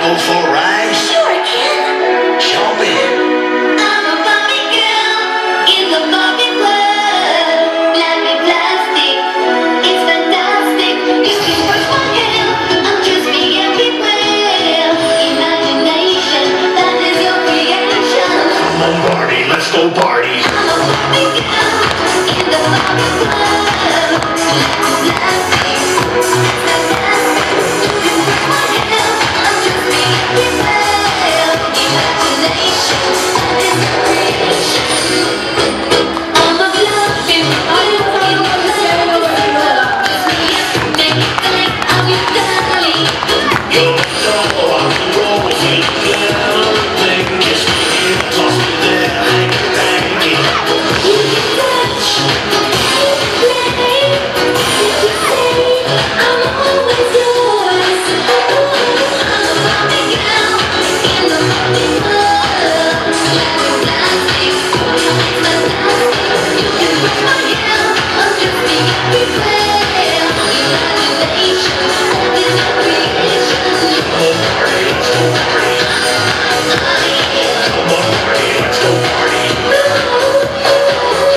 go for a ride? Sure I can. Jump in. I'm a Barbie girl in the Barbie world. Life is plastic, it's fantastic. You can brush my hair, undress me everywhere. Imagination, that is your creation. Come on, Barney, let's go party. I'm a Barbie girl in the Barbie world. Life is plastic, it's fantastic. You can brush my hair, undress me everywhere. Imagination, that is your creation. I'm a fluffy, I'm a just me and make it think I'm your darling. You're so rock and roll, take everything. Kiss me here, toss me there, hang it, hang it. You can touch, play, you can say I'm always yours. I'm a Barbie girl in the Barbie world. Life is plastic, it's fantastic. You can brush my hair, undress me everywhere. Imagination, that is your creation. Come on, Barney, let's go party. Come on, Barney, let's go party.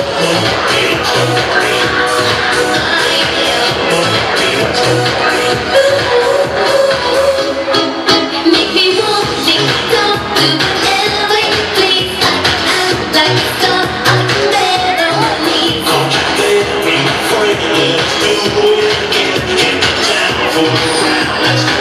Come on, Barney, let's go party. Come on, Barney, let's go party. Make me want, make me go, do whatever you please. I can act like a star, I can better what needs. Don't you dare be afraid, let's do it again. Get down for a round, let's go.